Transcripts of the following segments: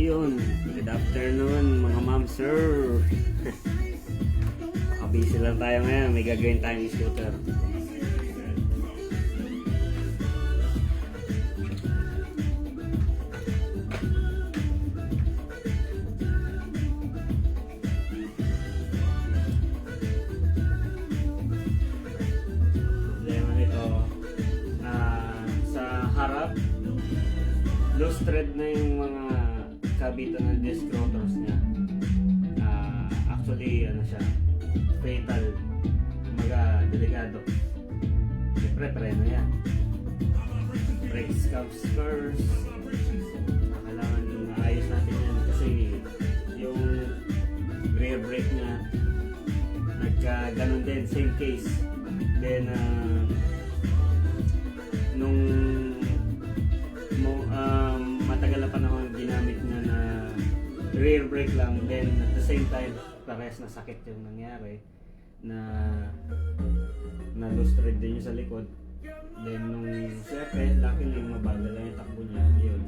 Ayun, good afternoon mga ma'am sir. Busy lang tayo ngayon, may gagawin tayong scooter. Problema nito, sa harap, loose thread na yung mga kabitan ng disc rotors niya. Actually, ano siya, fatal, kumaga delikado. Siyempre, preno yan. Brake scars, kailangan maayos natin yan kasi yung rear brake niya nagka-ganon din, same case. Then, nung matagal na panahon ginamit niya na rear brake lang, then at the same time parehas na sakit yung nangyari na loose thread din yung sa likod. Then nung siyempre, luckily mabagal lang yung takbo niya, yun,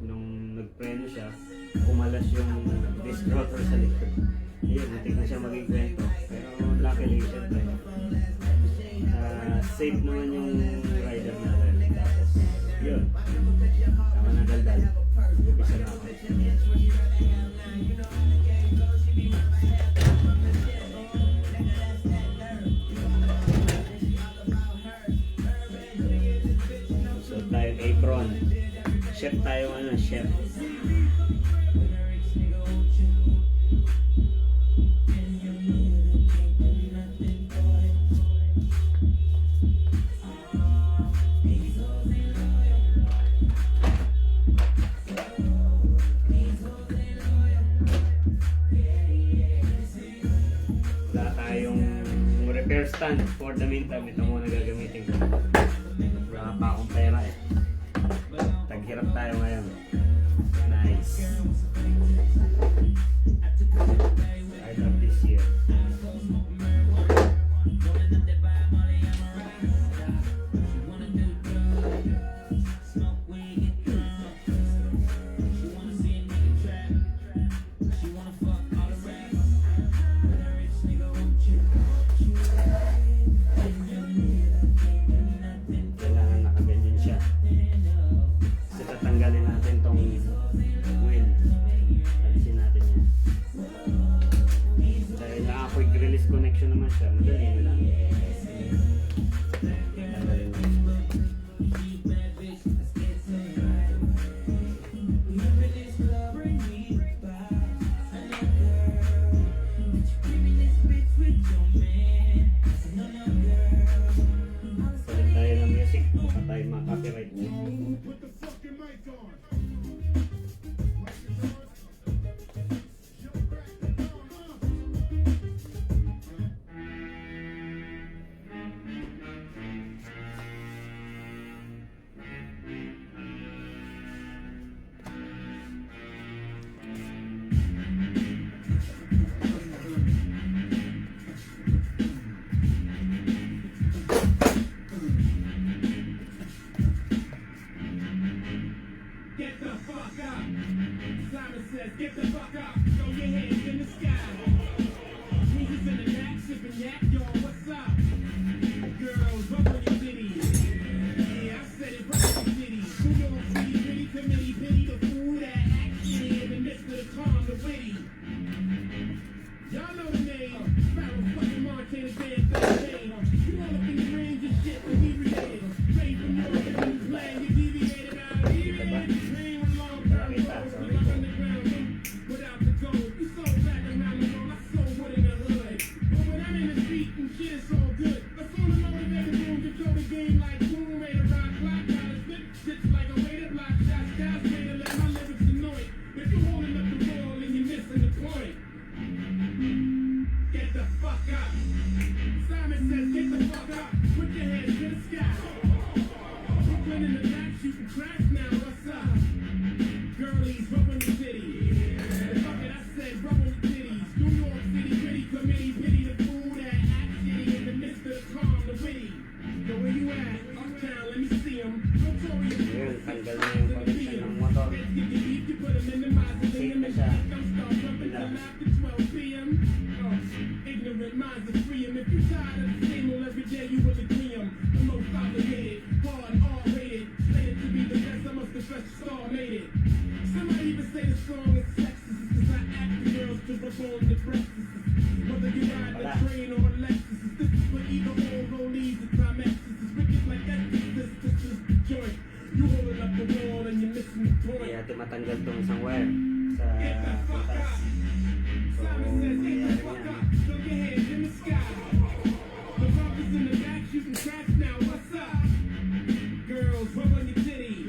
nung nagpreno siya, kumalas yung disc rotor sa likod. Yun, natik na siya maging kwento, pero luckily siyempre safe naman yung rider natin. Tapos yun, tama na daldal, upisa na ako. So tayong apron, chef tayo, chef. Repair stand for the meantime, ito muna gagamitin ko. Wala pa akong pera eh. Taghirap tayo ngayon. Nice. I love this year. Tanggalin natin tong wheel. Alisin natin yan. Dahil naka-quick release connection naman siya, madali na lang. Tanggalin natin. Palit tayo ng music, baka tayo ma-copyright niya. Get the fuck up, throw your hands in the sky. Niggas in the back sipping yak, yo, what's up? Girls, up on your titties. Yeah, I said it right on titties. Who don't see pretty committee, pity the fool that actually in the midst of the calm, the witty. Y'all know the name, Sparrow fucking Montana, damn thing. You all up in the range of shit that we relate. Straight from your new plan, you deviated out here. Train with long term goals, we up underground. Without the gold, you so back around the world. underrated. Somebody even say the song is sexist because I act the girls to rub on the breasts. Whether you ride the train or a Lexus, this is for either all rollies or time X's. It's wicked like Exorcist, this is the joint. You holding up the wall and you're missing the point. Kaya natin matanggal tong isang wire sa butas. So, Simon says, get the nangyari fuck yan. up, throw your hands in the sky. The rockers in the back shooting traps now, what's up? Girls, rub on your titties.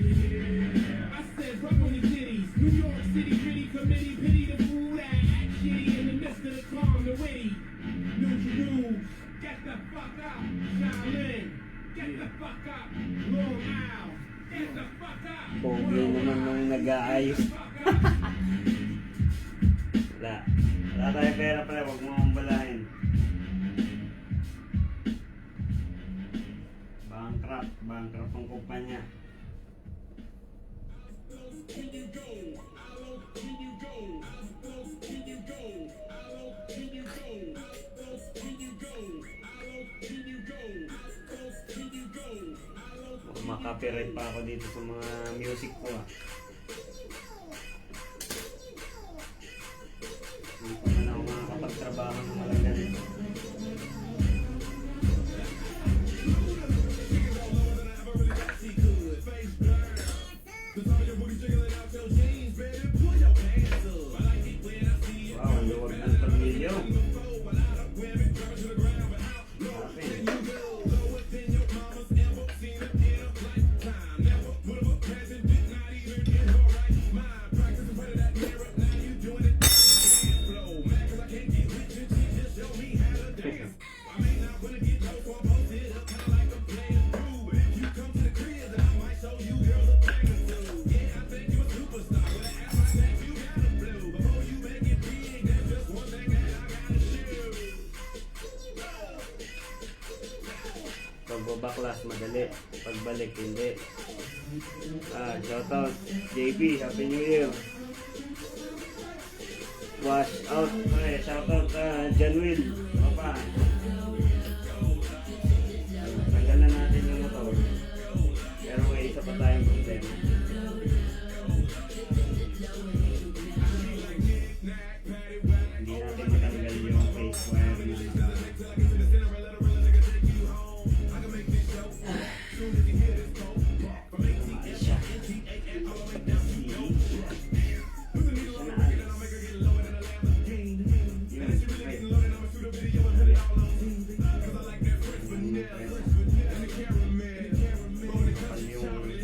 I said rub on your titties. New York City gritty committee, pity the fool that act shitty in the midst of the calm, the witty. New rules, get the fuck up. Shaolin, get the fuck up. Long Isle, get the fuck up. Pogi naman nung nag-aayos. Wala. Wala tayo pera pala, huwag mo akong balahin. Bankrupt ang kumpanya. Can you go? How low can you go? How low can you go? How low can you go? How low can you go? How low can you go? How low can you go? How low Makapiright pa ako dito sa mga music ko ah. Hindi pa man ako makakapagtrabaho ng malagan. Wow, ang luwag ng tornilyo. Pagbabaklas madali, pagbalik hindi. Shoutout JB, Happy New Year. Wash out, shoutout John Will. Papa. Tanggalan natin yung motor. Pero may isa pa tayong problema. Hindi natin matanggal yung face wire ng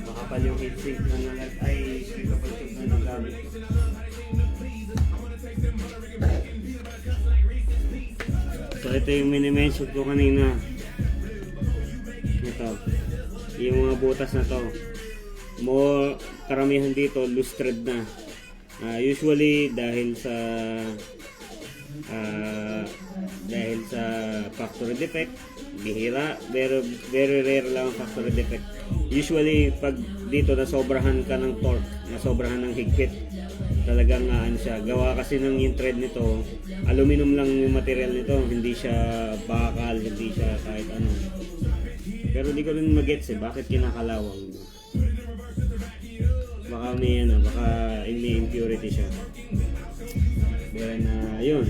makapal yung heatsink na nalag ay kapag na nagamit ko. So ito yung mini-mention ko kanina. Ito yung mga butas na to, more karamihan dito loose thread na. Usually dahil sa factory defect, bihira, very rare lang ang factory defect. Usually pag dito nasobrahan ka ng torque, nasobrahan ng higpit, talagang ano siya, gawa kasi ng yung thread nito, aluminum lang yung material nito, hindi siya bakal, hindi siya kahit ano. Pero di ko rin magets bakit kinakalawang. Baka may may impurity siya. Pero na yun,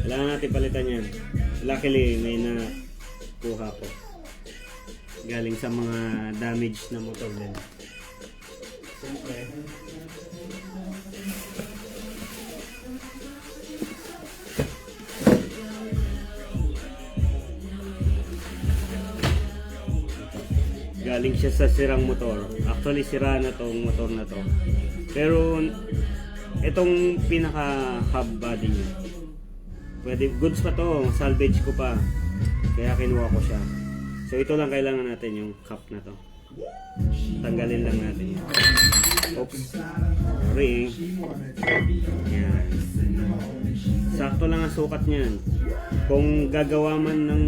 kailangan natin palitan yan. Luckily may nakuha ko galing sa mga damage na motor din. Siyempre galing siya sa sirang motor. Actually sira na tong motor na to. Pero itong pinaka hub body niya, pwede, goods pa to, salvage ko pa. Kaya kinuha ko siya. So ito lang kailangan natin, yung cup na to. Tanggalin lang natin. Oops. Sorry. Yan. Sakto lang ang sukat niyan. Kung gagawa man ng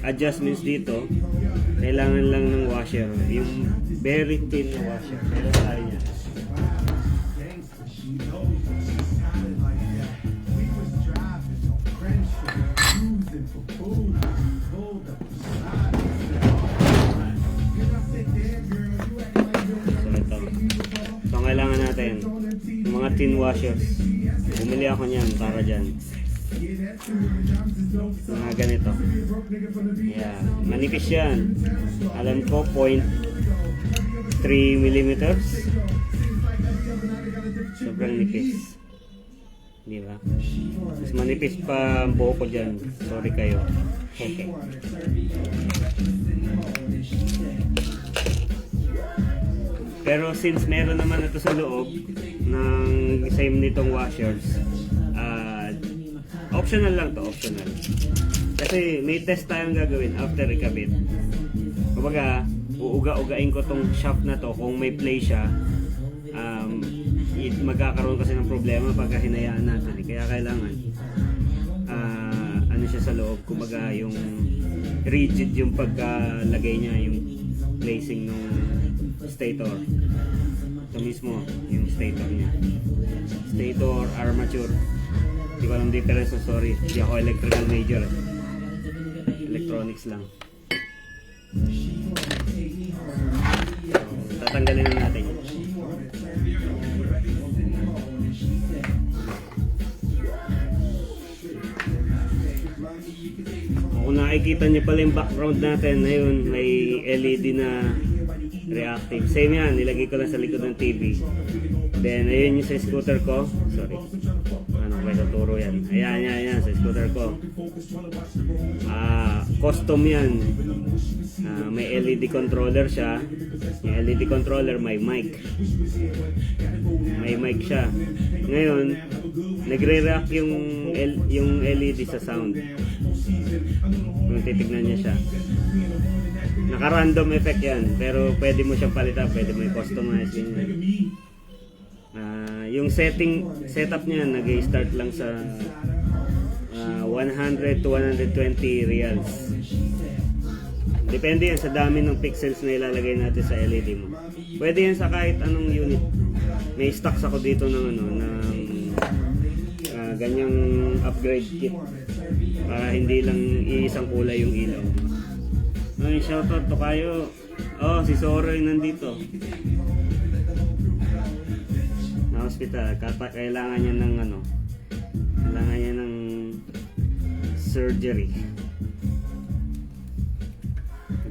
adjustments dito, kailangan lang ng washer, yung very thin na washer. Meron tayo niya. So ito kailangan natin. Yung mga tin washers. Bumili ako niyan para dyan. Mga ganito. Yeah. Manipis yan. Alam ko 0.3 millimeters. Sobrang nipis. Di ba? Mas manipis pa ang buho ko dyan. Sorry kayo. Hehe. Pero since meron naman ito sa loob ng same nitong washers, optional lang to, optional. Kasi may test tayong gagawin after ikabit. Kumbaga, uuga-ugain ko tong shaft na to kung may play siya. Magkakaroon kasi ng problema pagka hinayaan natin. Kaya kailangan ano siya sa loob, kumbaga yung rigid yung pagkalagay niya, yung placing ng stator. Ito mismo yung stator niya. Stator, armature. Hindi ko alam difference, sorry. Hindi ako electrical major. Electronics lang. So, tatanggalin na natin. Kung nakikita niyo pala yung background natin, ayun, may LED na reactive. Same yan, nilagay ko lang sa likod ng TV. Then, ayun yung sa scooter ko. Sorry. Ano ko sa turo yan. Ayan, sa scooter ko. Custom yan. May LED controller siya. Yung LED controller, may mic. May mic siya. Ngayon, nagre-react yung LED sa sound. Kung titignan niya siya. Naka-random effect yan. Pero pwede mo siyang palitan. Pwede mo i-customize din yan. Yung setup niya nag-start lang sa 100 to 120 reals. Depende yan sa dami ng pixels na ilalagay natin sa LED mo. Pwede yan sa kahit anong unit. May stocks ako dito ng ganyang upgrade kit para hindi lang iisang kulay yung ilaw. Ay, shoutout to kayo. Oh, si Soroy nandito. Na hospital, kailangan niya ng kailangan niya ng surgery.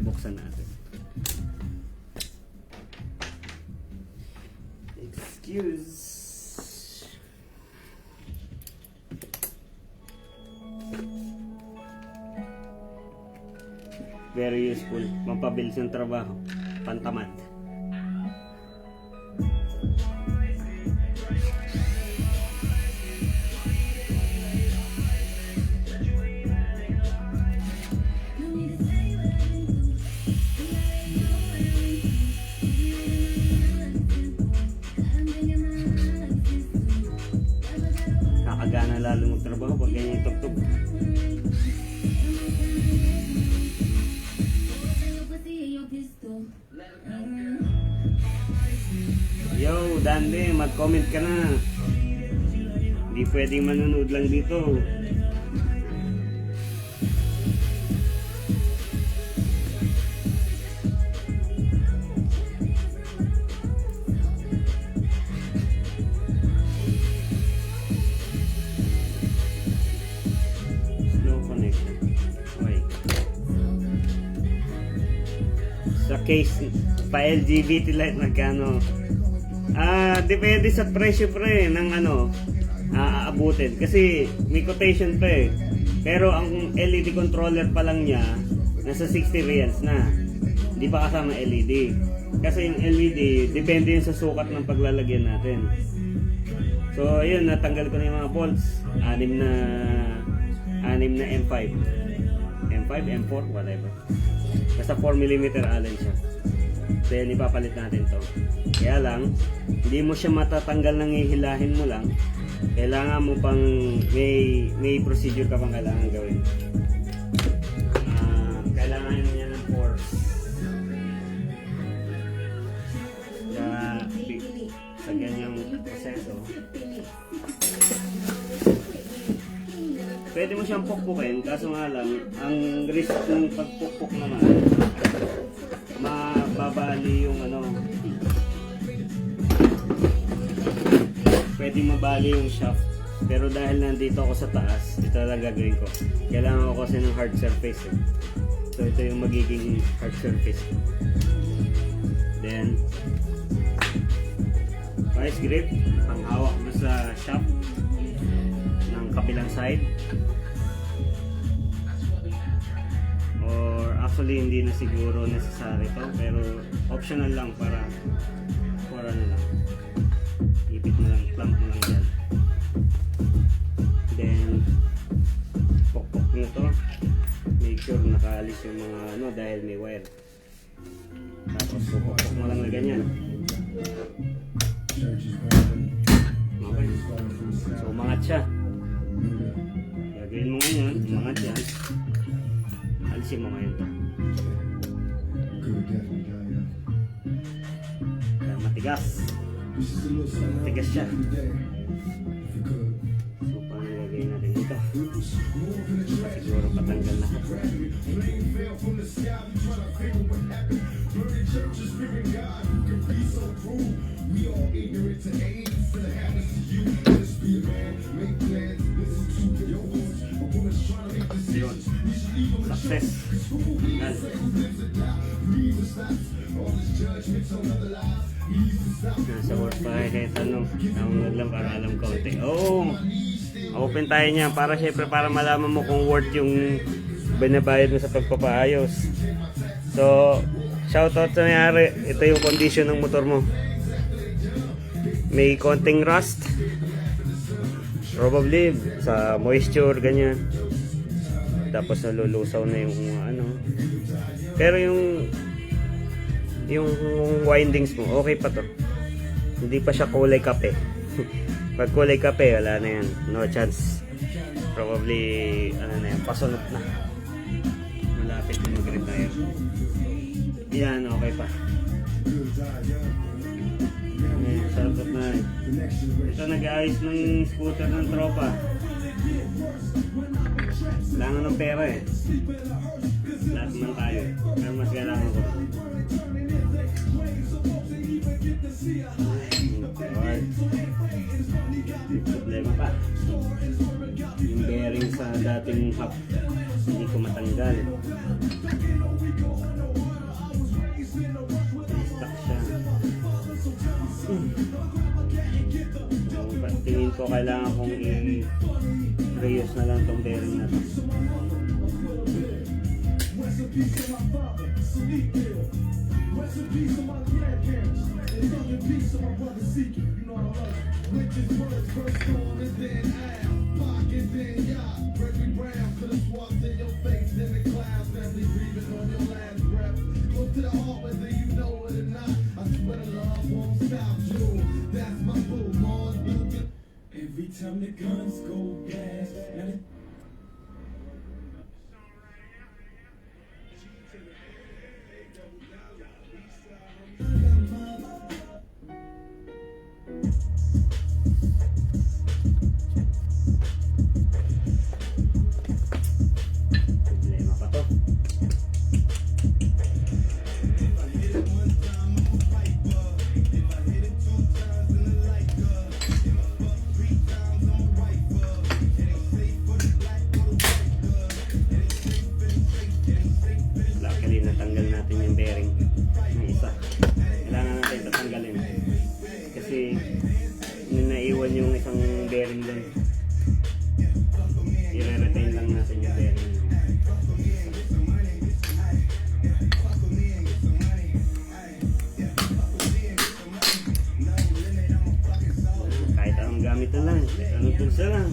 Buksan natin. Excuse. Very useful. Pampabilis ng trabaho. Pantamad. Kakagana lalo magtrabaho pag ganyan yung tugtog. Yo, Dande, mag-comment ka na. Hindi pwedeng manonood lang dito. Slow connection. Wait. Sa case pa LGBT light magkano? Depende sa presyo pre ng aabutin kasi may quotation pa eh. Pero ang LED controller pa lang niya nasa 60 reals na. Hindi pa kasama LED. Kasi yung LED depende yun sa sukat ng paglalagyan natin. So ayun, natanggal ko na yung mga bolts. 6 na M5. M5, M4, whatever. Basta 4mm allen siya. Then ipapalit natin to. Kaya lang, hindi mo siya matatanggal nang hihilahin mo lang. Kailangan mo pang may procedure ka pang kailangan gawin. Kailangan niya ng force. Sa ganyang proseso. Pwede mo siyang pukpukin, kaso nga lang, ang risk ng pagpukpuk naman, mababali yung pwedeng mabali yung shaft. Pero dahil nandito ako sa taas, ito lang gagawin ko. Kailangan ko kasi ng hard surface eh. So ito yung magiging hard surface ko. Then, vice grip, panghawak mo sa shaft ng kabilang side. Or actually hindi na siguro necessary to, pero optional lang para ano lang. Ipit mo lang, clamp mo lang dyan. Then pokpok nyo to, make sure nakaalis yung mga ano dahil may wire. Tapos pokpok mo lang na ganyan. Okay, so umangat siya. Gagawin mo ngayon, umangat yan. Alisin mo ngayon to. Kaya matigas. Matigas siya. So paano gagawin natin ito? Siguro patanggal na. Yun. Success. Yan. Nasa work pa kahit anong naunod lang para alam kaunti. Oh! Open tayo niya para syempre para malaman mo kung worth yung binabayad mo sa pagpapaayos. So, shoutout sa nangyari. Ito yung condition ng motor mo. May konting rust. Probably sa moisture, ganyan. Tapos nalulusaw na yung ano. Pero yung windings mo, okay pa to. Hindi pa siya kulay kape. Pag kulay kape, wala na yan. No chance. Probably, ano na yan, pasunod na. Malapit na mag-retire. Yan, okay pa. Ayan, sarap na. Ito nag-aayos ng scooter ng tropa. Kailangan ng pera eh. Lahat man tayo eh. Pero mas kailangan ko. Alright. Problema pa. Yung bearing sa dating hub, hindi ko matanggal. Stuck siya. Tingin ko kailangan kong i-reuse na lang tong bearing na to. Every time the guns go blast, now the Problema pa to. Luckily natanggal natin yung bearing ng isa. Kailangan natin tatanggalin kasi naiwan yung isang bearing doon. I-retain lang natin yung bearing. Kahit anong gamit na lang, anong tools na lang.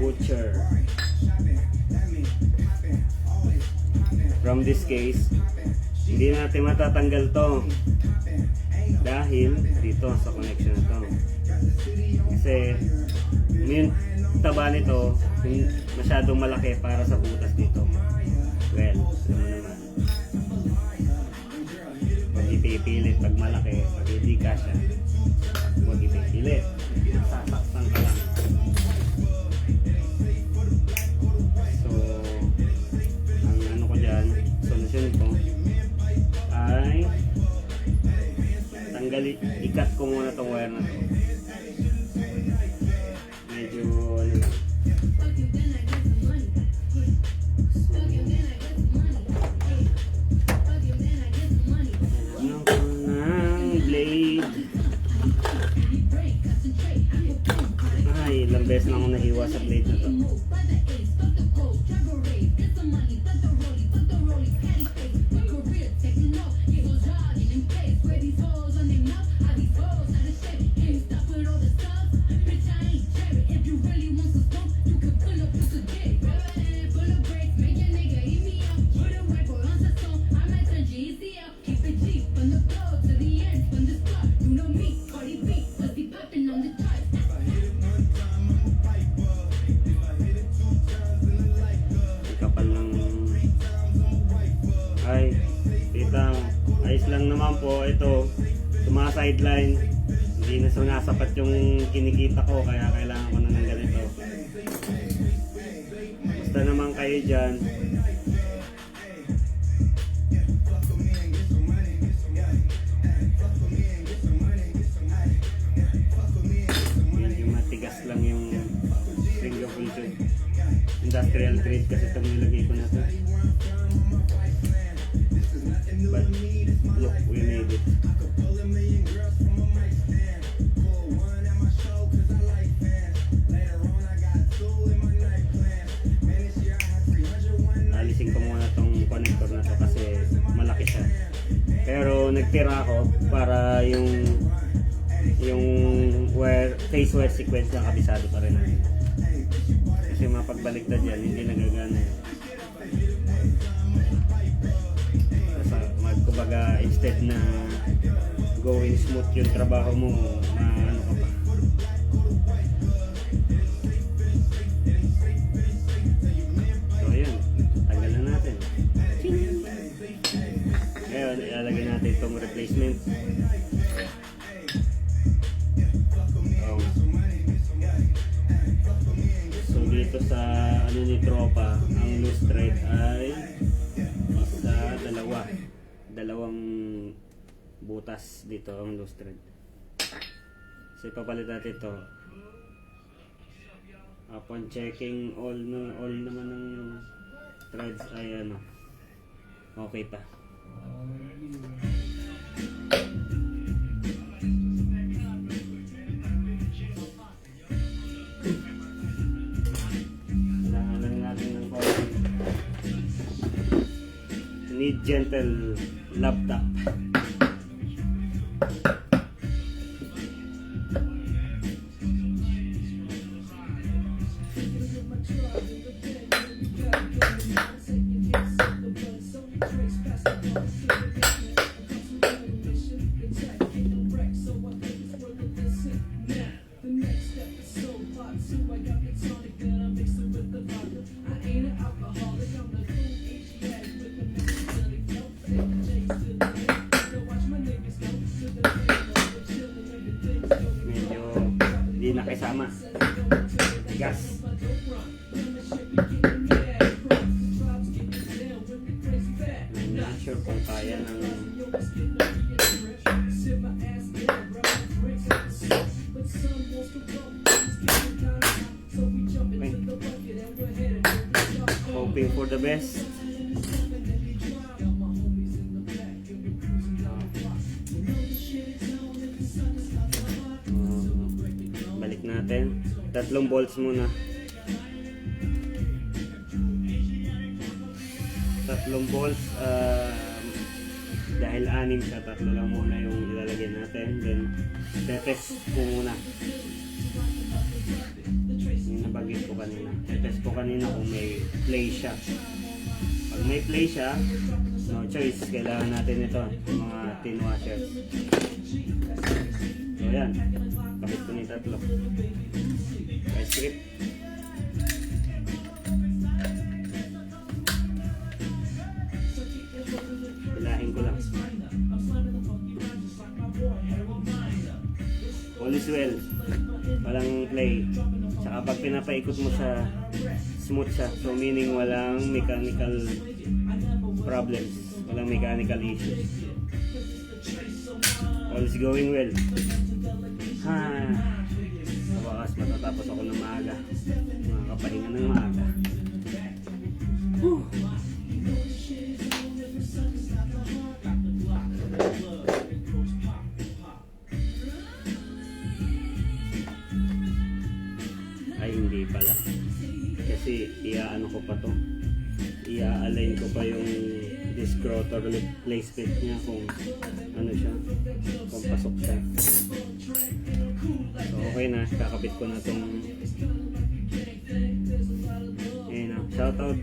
Butcher. From this case, hindi natin matatanggal to dahil dito sa connection na to. Kasi yung taba nito masyadong malaki para sa butas dito. Well, alam mo naman. Pag ipipilit, pag malaki, pag hindi kasya, huwag ipipilit. Sasaktan ka lang. So, ang ano ko dyan, solusyon ko ay i-cut ko muna tong wire na to. Medyo ano lang. Ano ko ng blade. Ay, ilang beses na ako nahiwa sa blade na to. Kapal ng ay tita, ayos lang naman po ito, mga sideline hindi na sumasapat yung kinikita ko kaya kailangan ko na ng ganito. Basta naman kayo dyan medyo matigas lang yung string of fusion. Industrial grade kasi itong nilagay ko na to. But look, we made it. Alisin ko muna tong connector na to kasi malaki siya. Pero nagtira ako para yung wire, phase wire sequence na kabisado pa rin natin. Kasi mapagbaliktad yan, hindi nagagana yan. Kumbaga, instead na going smooth yung trabaho mo, ano ka pa. So yun, tagal na natin. Ngayon, ilalagay natin itong replacement. So dito sa ano ni tropa, ang loose thread ay dalawang butas dito ang loose thread. So ipapalit natin ito. Upon checking all naman ng threads ay ano, okay pa. Need gentle laptop. Hindi nakisama. Gas. Not sure kung kaya ng hoping for the best. Balik natin. 3 bolts muna. 3 bolts. Dahil 6 siya, 3 lang muna yung ilalagay natin. Then, tetest ko muna. Yung nabagit ko kanina. Tetest ko kanina kung may play siya. Pag may play siya, no choice. Kailangan natin ito. Yung mga tin washers. So, yan. Kapit ko ni 3. Vice grip. Pilahin ko lang. All is well. Walang play. Tsaka pag pinapaikot mo sa smooth siya. So meaning walang mechanical problems. Walang mechanical issues. All's going well. Ha. Sa wakas matatapos ako ng maaga. Makakapahinga ng maaga. Whew. Ay hindi pala. Kasi iaano ko pa to. Ia-align ko pa yung disc rotor placement niya kung ano siya, kung pasok siya. So okay na, kakabit ko na tong ayun na, shoutout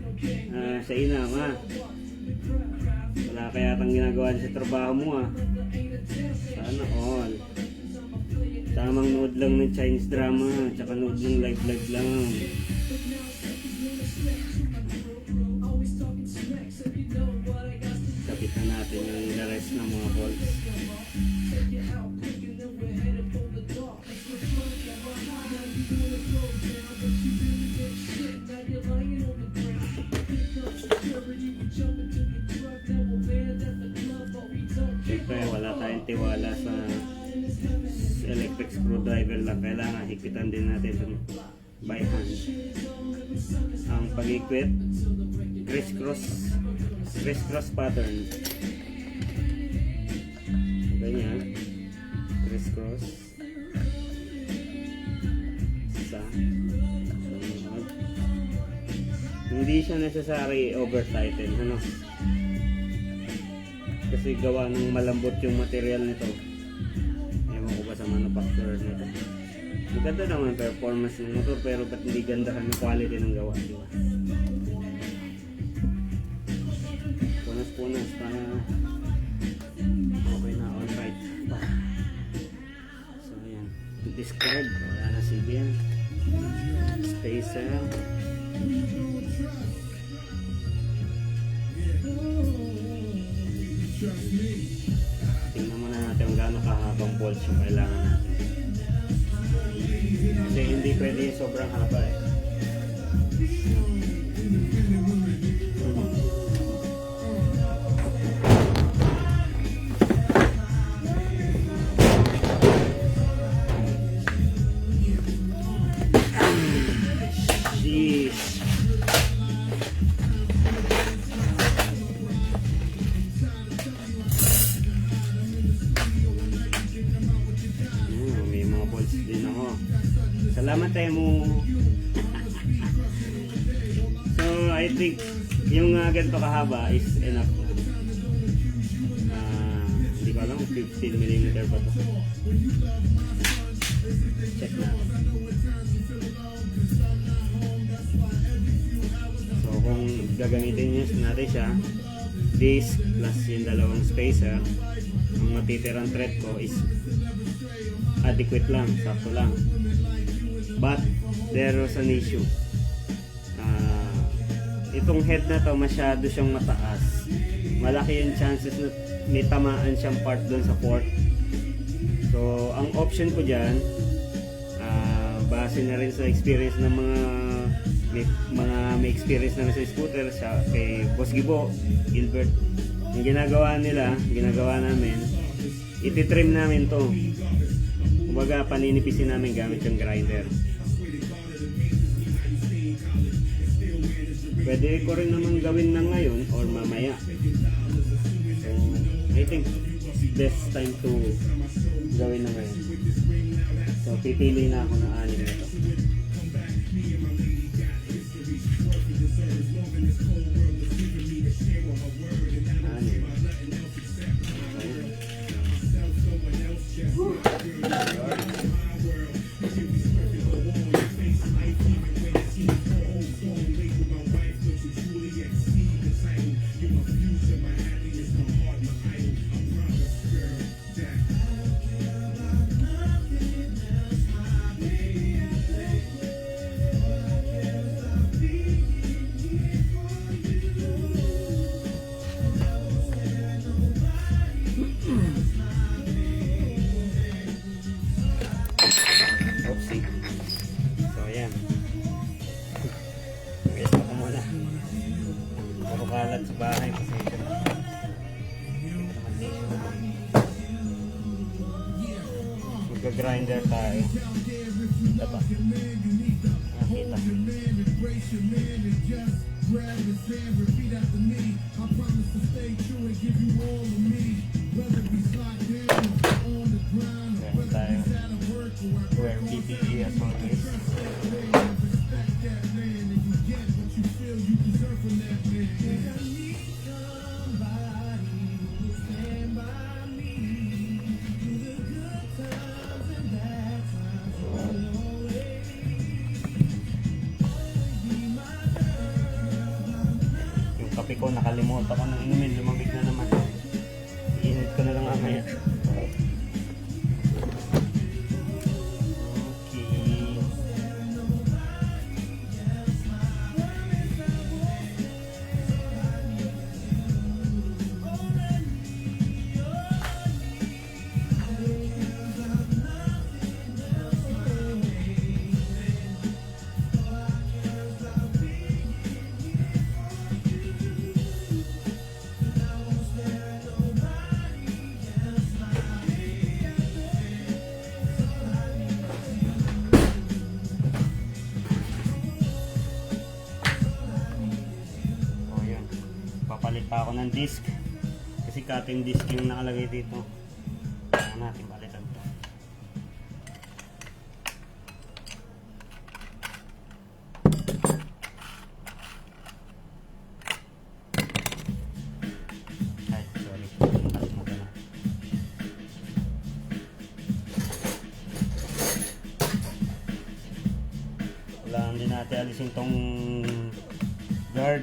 sa ina ma. Wala kaya tang ginagawa sa trabaho mo sana all. Tamang nood lang ng Chinese drama, tsaka nood ng live lang. Kapitan natin yung the rest ng mga balls. Siyempre wala tayong tiwala sa electric screwdriver lang. Kailangan hikitan din natin ito by hand. Ang pag-equip, crisscross pattern. Ganyan. Crisscross. Isa. Sunod. Hindi siya necessary over tighten. Ano? Kasi gawa ng malambot yung material nito. Ewan ko ba sa manufacturer nito. Maganda naman performance ng motor, pero ba't hindi gandahan yung quality ng gawa, di ba? Punas para okay na, alright. So ayan, discard, wala na CBN. Spacer. Tingnan muna natin kung gaano kahabang bolts yung kailangan natin. Kasi hindi pwede sobrang haba eh. May mga bolts din ako. Salamat mo. So I think yung ganito kahaba is enough. Hindi ko alam, 15mm ba to? Check na. So kung gagamitin natin siya, disc plus yung dalawang spacer, ang matitirang thread ko is adequate lang, sakto lang. But there was an issue. Itong head na to masyado siyang mataas. Malaki yung chances na may tamaan siyang part doon sa port. So ang option ko dyan, base na rin sa experience ng may experience na rin sa scooter, sa kay Boss Gibo, Gilbert, yung ginagawa namin, ititrim namin to. Kumbaga paninipisin namin gamit yung grinder. Pwede ko rin naman gawin na ngayon or mamaya. So I think best time to gawin na ngayon. So pipili na ako ng 6 na to. Mag-grinder tayo. Diba? Nakita. Ganyan tayo. Wear PPE as always. Yung kape ko, nakalimutan ko nang inumin. Lumamig na naman. Iinit ko na lang mamaya. Okay. Papalit pa ako ng disc kasi cutting disc yung nakalagay dito. Kailangan natin palitan to. Ay, sorry, nakalimutan na. Kailangan din natin alisin tong guard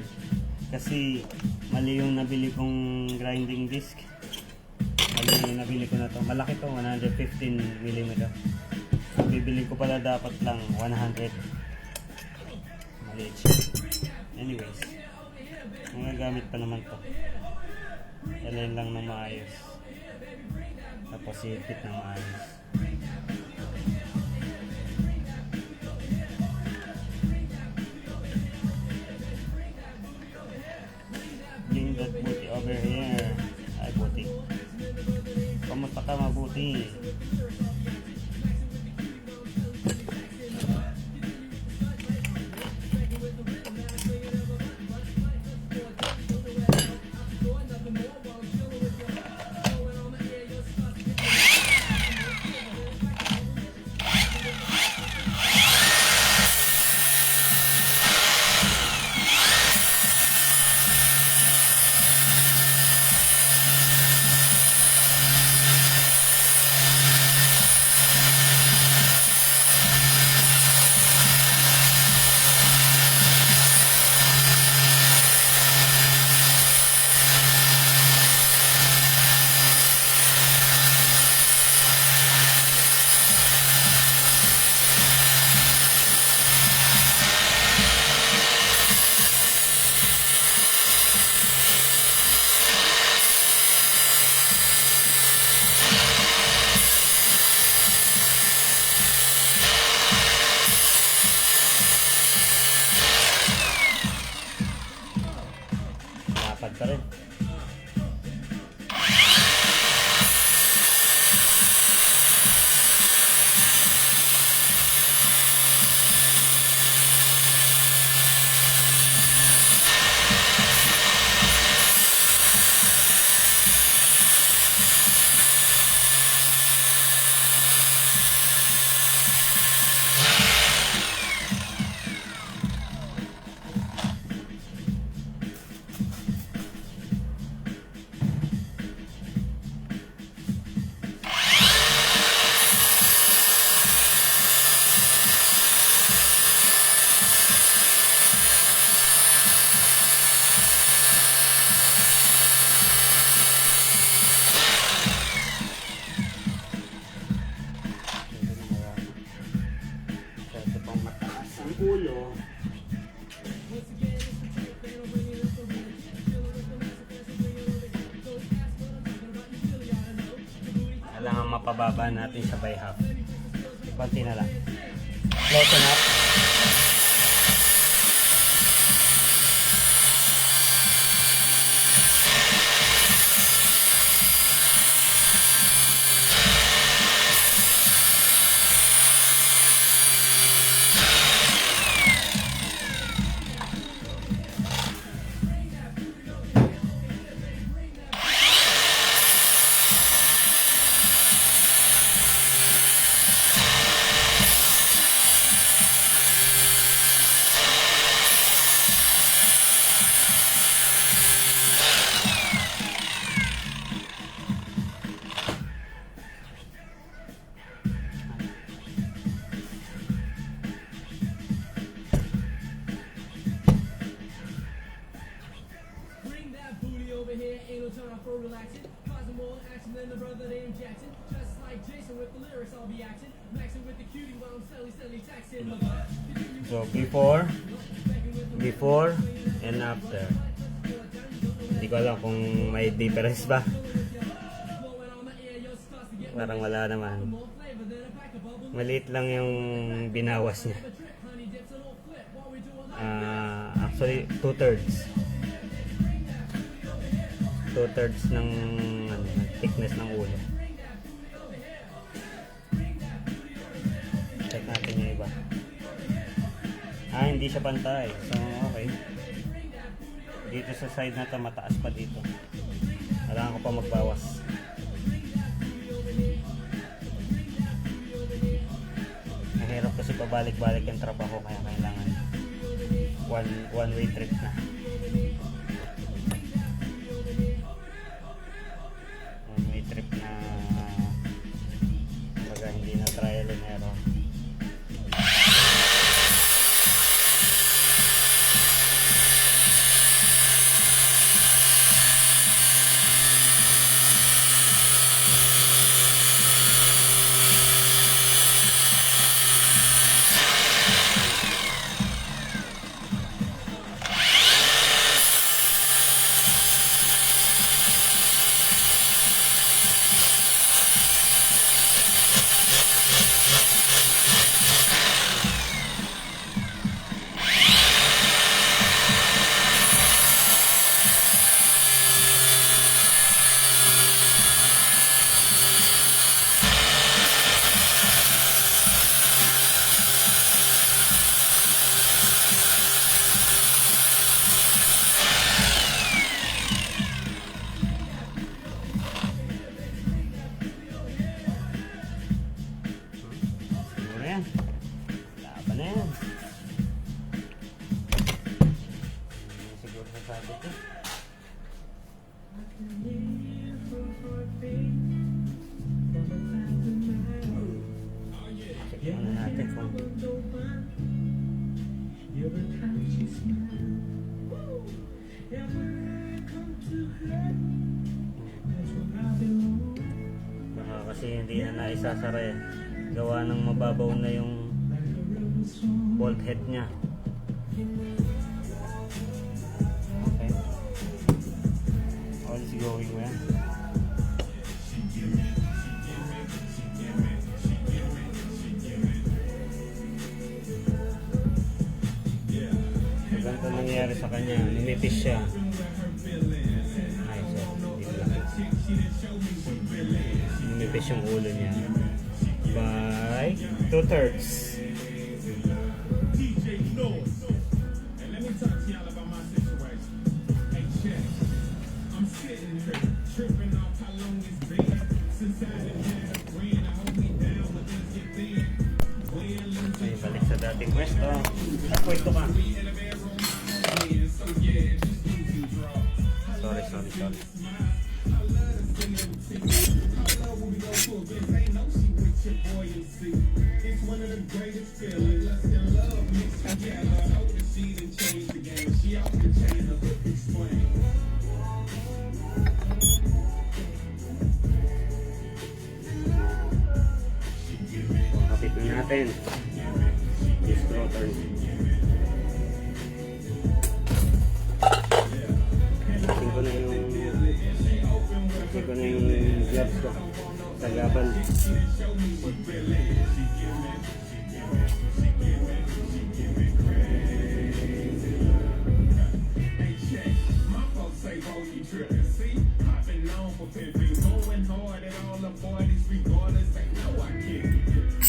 kasi mali yung nabili kong grinding disc. Mali yung nabili ko na to. Malaki to, 115mm. Bibili ko pala dapat lang 100. Maliit siya. Anyways, magagamit pa naman to. Align lang na maayos. Tapos i-fit na maayos. Bring that booty over here. Ay, booty. Kamusta ka, mabuti? Lapad pa rin. Ito pang mataas ang ulo. Kailangan mapababa natin siya by half. Konti na lang. Close enough. So before and after. Hindi ko alam kung may difference ba. Parang wala naman. Maliit lang yung binawas niya. Actually 2/3. 2/3 ng thickness ng ulo. Check natin yung iba. Hindi siya pantay. So, okay. Dito sa side na to, mataas pa dito. Kailangan ko pa magbawas. Mahirap kasi pabalik-balik yung trabaho, kaya kailangan one way trip na. One way trip na baga hindi na trial and error. Laban na yan. Siguro sasabi ko. Check muna natin kung baka kasi hindi na naisasara eh. Gawa ng mababaw na yung bolt head niya. Okay. All is going well. So, ganito nangyari sa kanya. Lumipis siya. Ay, so, lumipis yung ulo niya by 2/3. DJ Noise. And let me talk to y'all about my situation. Hey, check. I'm sitting here tripping off how long it's been since I done had a friend. I hold me down, but then get thin. Well, Ay, balik sa dating pwesto. Pwesto ka. so yeah, just easy draw. Sorry. I love to sing everything. I love when we go to events. Ain't no secret to buoyancy. It's one of the greatest feelings. Lust and love mixed together. I know that she done changed the game. She off the chain of explain. Kapit na natin. This rotor. Tingko na yung gloves ko sa laban. My folks say, "Oh, you trippin'." See, I've been known for pimping, going hard at all the parties, regardless. They know I can't.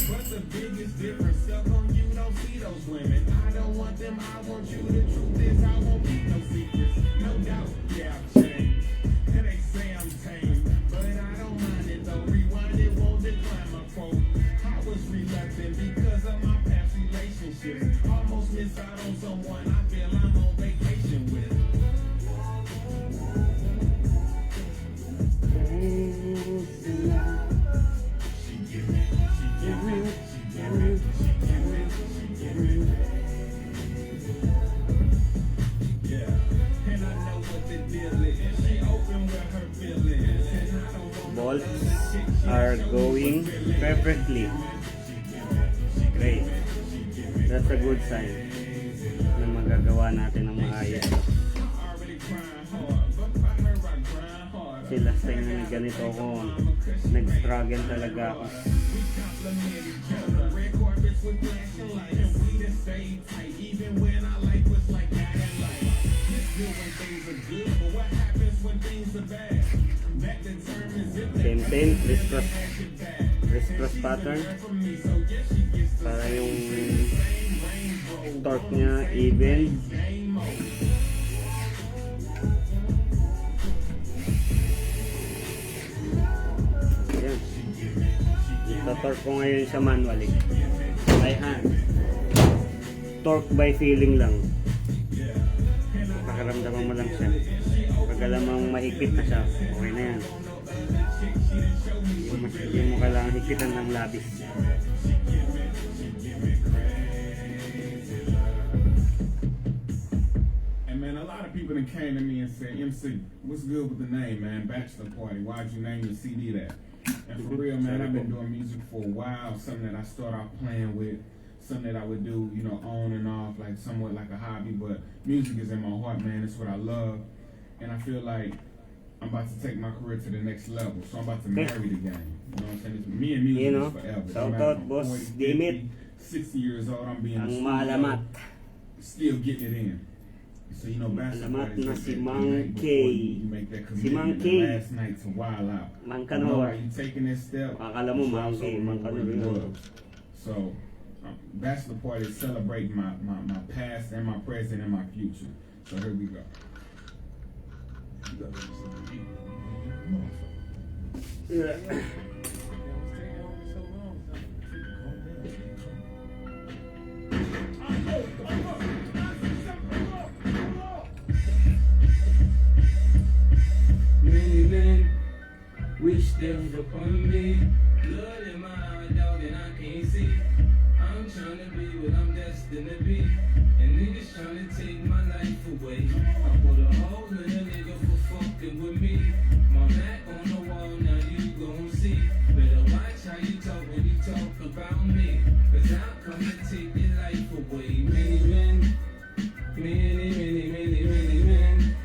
But the biggest difference, up on you don't see those women. I don't want them, I want you. The truth is, I won't keep no secrets. No doubt, yeah, I've changed. And they say I'm tame, but I don't mind it though. Rewind it, won't decline my quote. I was reluctant because of my past relationships. Almost missed out on someone I feel I'm on vacation with. bolts are going perfectly. Great. That's a good sign na magagawa natin ng maayos. Kasi last time na ganito ako, nag-struggle talaga ako. Same thing, crisscross pattern para yung torque nya even. Ayan. Ito-torque ko ngayon sa manually by hand. Torque by feeling lang. Pakaramdaman mo lang siya. Pag alam mong mahigpit na siya, okay na yan. Hindi mo kailangan higpitan ng labis. And man, a lot of people that came to me and said, MC, what's good with the name, man? Bachelor Party. Why'd you name your CD that? And for real, man, I've been doing music for a while. Something that I started off playing with. Something that I would do, you know, on and off, like somewhat like a hobby. But music is in my heart, man. It's what I love. And I feel like I'm about to take my career to the next level. So I'm about to marry the game. You know what I'm saying? It's, me and music is forever. Shout out, boss, Dimit. 60 years old, I'm being Ang maalamat. still getting it in. So you know, basketball Alamat is na like si that Mang night K. before you make that Si commitment, Mang the K. last night to wild out. Mang You know, Kanor. while you taking this step, Akala mo you Mang also K, Mang remember Kanor where you yun. was. So, bachelor party is celebrating my past and my present and my future. So here we go. Yeah. Many men wish death upon me. Blood in my eye, dog, and I can't see. I'm trying to be what I'm destined to be. And niggas trying to take my life away. I put a hole in a nigga for fucking with me. My back on the wall, now you gon' see. Better watch how you talk when you talk about me. Cause I'll come to take your life away. Many men, many men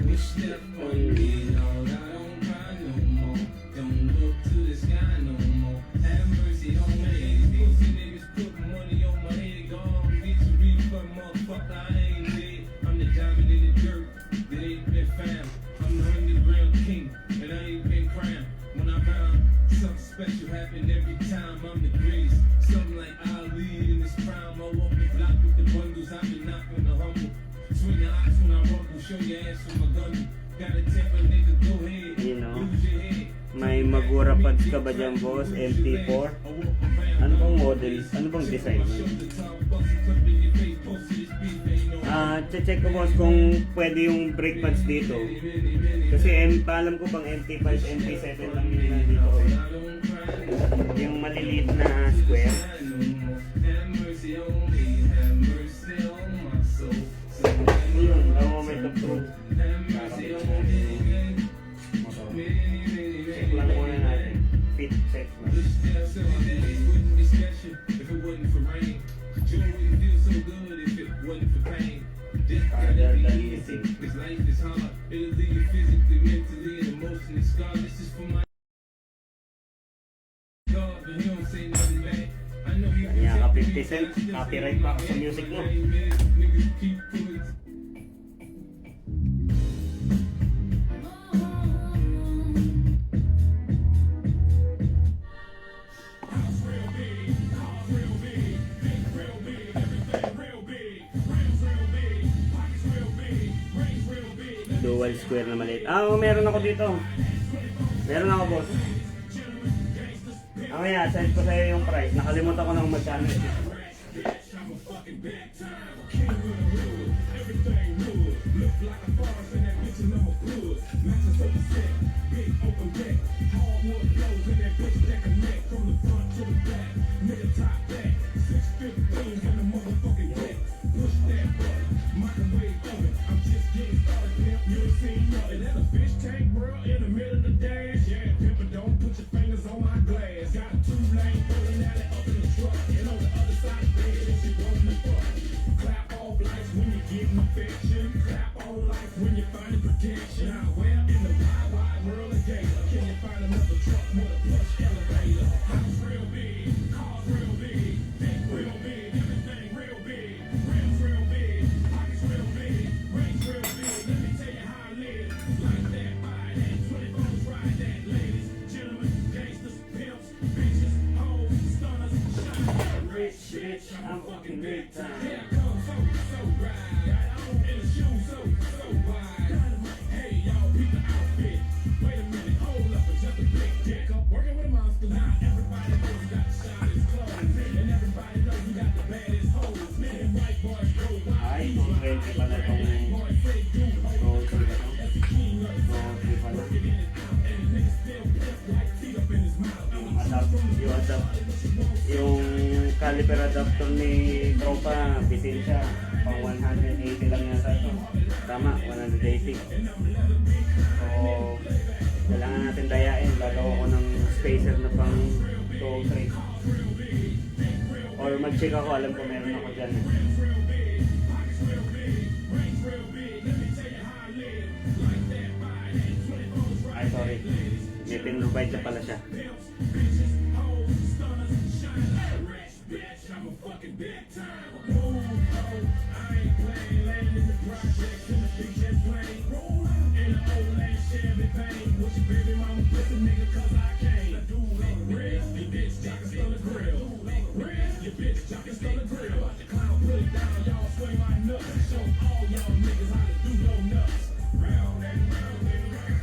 wish death on me. Lord, I don't cry no more. Don't look to the sky no more. Have mercy on me. These pussy niggas put money on my head. Gone, get your refund, motherfucker. I ain't dead. I'm the diamond in the dirt that ain't been found. I'm the underground king, and I ain't been crowned. When I found something special happen every time, I'm the greatest. Something like Ali in this prime. I walk the block with the bundles. I've been knocking the humble. Swing the ox when I rumble. Show your ass from my gun. Gotta temper, nigga, go ahead. You know, Use your head. may Magura pads ka ba dyan, boss? MT4? Ano bang model? Ano bang design? Check ko, boss, kung pwede yung brake pads dito. Kasi alam ko pang MT5, MT7 lang yung nandito ko. Yung maliliit na square. Yun, the moment of truth. Check lang muna natin. Fit check lang. Harder than you think. Kanya ka 50 cent, copyright pa ako sa music mo. Dual square na maliit. Meron ako dito. Meron ako, boss. Mamaya, send ko sa'yo yung price. Nakalimutan ko nang magkano. I'm fucking big time. Here I come, so right. And the shoes so wide. Hey, y'all, beat the outfit. Wait a minute, hold up, it's just a big dick. I'm working with a monster. Now everybody knows you got the shiniest clothes. And everybody knows you got the baddest hoes. Men and white boys go wild. Ay, kung 20 pala tong Boys say do road trip ito. as a king of the Road trip pala. working in and out. And the nigga still pimp like teeth up in his mouth. Yung caliper adapter ni Tropa, bitin siya. Pang 180 lang yata ito. Tama, 180. So, kailangan natin dayain. Gagawa ko ng spacer na pang 203. Or mag-check ako, alam ko meron ako dyan. Ay, sorry. May pin-provide na pala siya. I'm a fucking big time. Move, I ain't playing, laying in the projects in the big jet plane. In the old ass Chevy pain. With your baby mama pussy nigga, cause I came. Red, your bitch jock is still a grill. Red, your bitch jock is still a grill. Watch the clown put it down, y'all swing my nuts. Show all y'all niggas how to do no nuts. Round and round and round.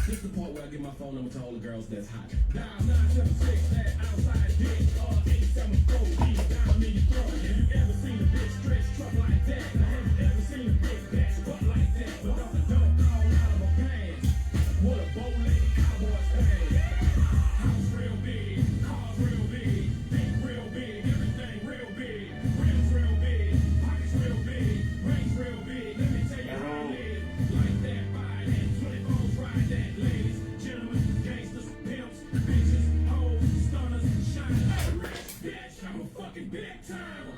This the part where I give my phone number to all the girls that's hot. Dial 976, that outside dick. 874, deep down in your throat. Have you ever seen a bitch stretch truck like that? Have you ever seen a big bitch butt like that? But don't call out of my pants. What a bow-legged cowboy's pants. House real big, cars real big, think real big, everything real big. Rims real big, pockets real big, range real big. Let me tell you how I live. Like that, buy that, 24 ride that. Ladies, gentlemen, gangsters, pimps, bitches, hoes, stunners, shiners. Rich bitch, I'm a fucking big time.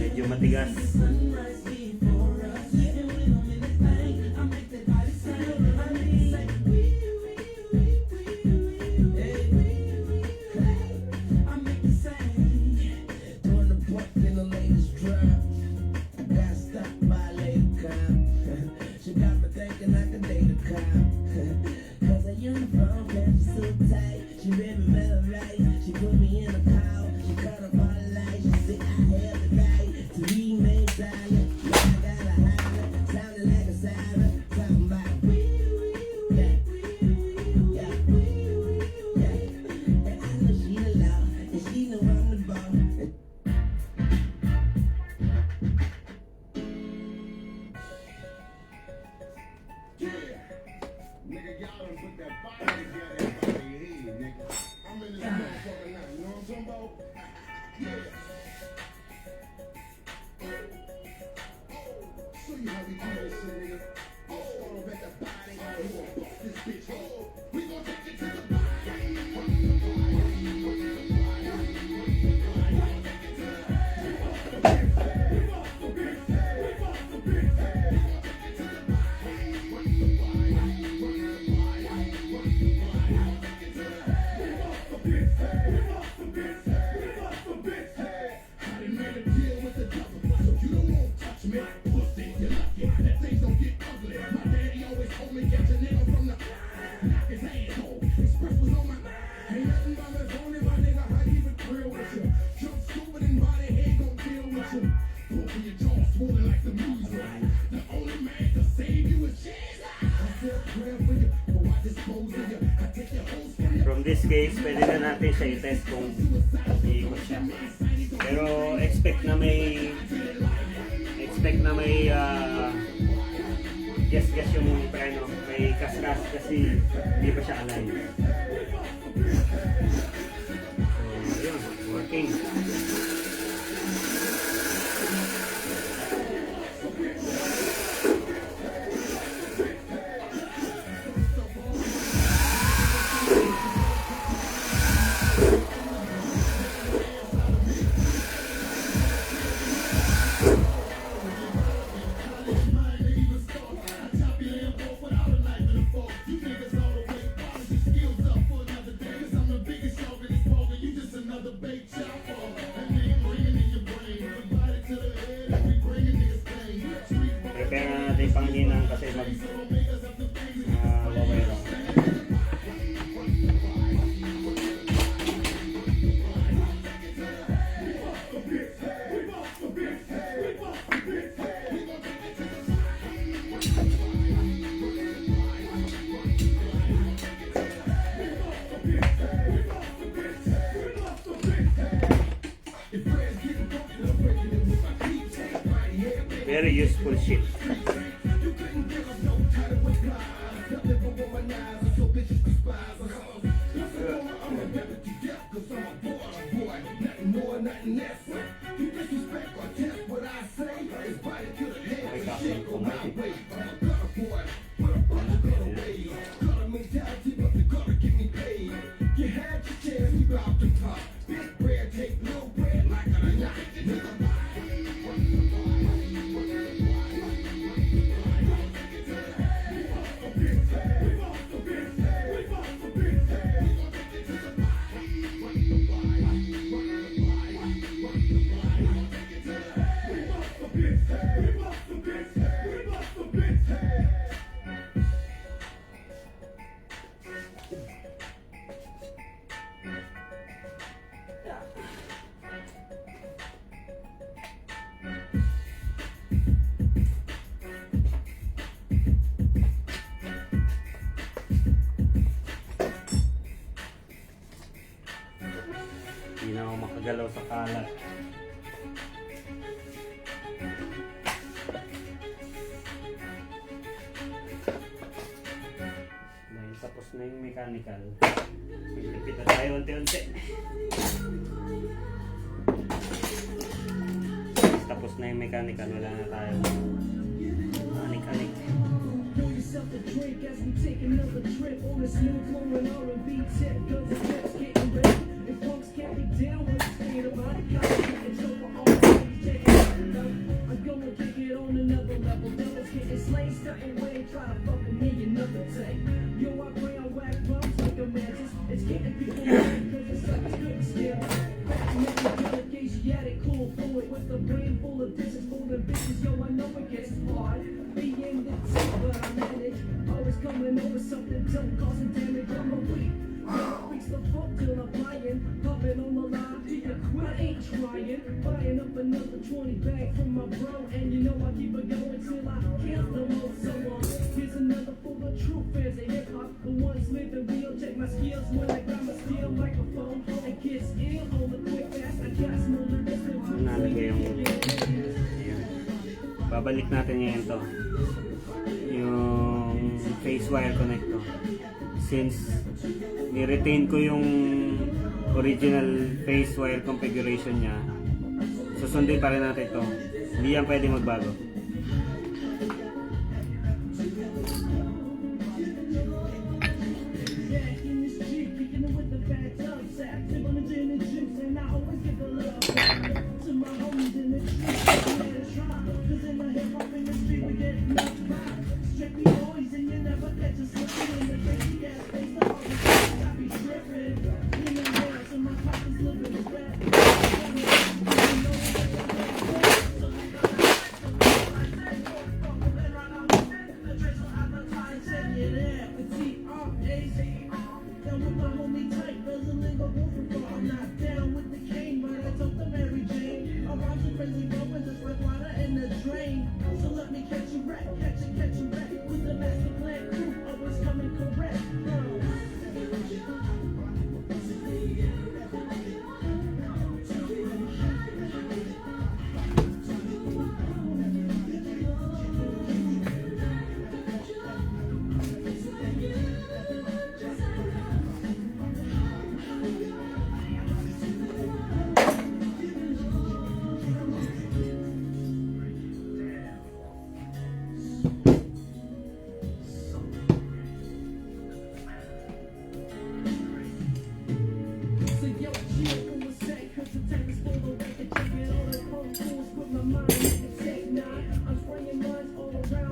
Medyo matigas. She got me thinking I could date a cop. Cause her uniform pants are so tight. She read me well right. She put me in a car. She cut up all the lights. She said I have the right to remain silent. Yeah, I gotta holler. Sounding like a siren. Talking about yeah, yeah, yeah. And I know she the law. And she know I'm the ball. Nigga, y'all done put that fire together by your head, nigga. I'm in this motherfucker now, you know what I'm talking about? Yeah. Show you how we do this shit, nigga. I'll start off at the body, you gon' fuck this bitch up. We gon' take it to the From this case, pwede na natin siya i-test kung iikot siya. Pero expect na may gas yung preno, may kas-kas kasi hindi pa siya aligned. So, yun, working. Prepare na natin yung panghinang kasi wawero. Very useful shit. Hindi na ako makagalaw sa kalat. Dahil tapos na yung mechanical. Pipit na tayo unti-unti. Tapos na yung mechanical, wala na tayo. Anik-anik. Pour yourself a drink as we take another trip on a smooth flowing R&B tip. Cause the steps getting ready. If punks can't be down with the state about it, gotta get it over all the things check it out. I'm gonna take it on another level. Devils getting slain, starting way, try to fuck with me another day. Yo, I bring on whack bumps like a mantis. It's getting people mad cause it's such a good skill. Back in the delegation, yeah, they cool forward with the brain full of dishes, full of bitches. Yo, I know it gets hard. Being the type, but I manage. Always coming over something, don't causing damage. I'm a weak. Reach the fuck till I'm flying. Popping on the line, I ain't trying. Buying up another 20 bag from my bro. And you know I keep it going till I kill the most. So here's another full of true fans of hip hop. The ones living real, check my skills more like I'm a steel microphone. And kiss ill on the quick fast. I got smaller distance. Nalagay yung yun. Babalik natin ngayon to yung phase wire connector. Since ni-retain ko yung original phase wire configuration nya, susundin pa rin natin ito. Hindi yan pwede magbago. So let me catch you right, catch you right with the master plan crew, always coming correct.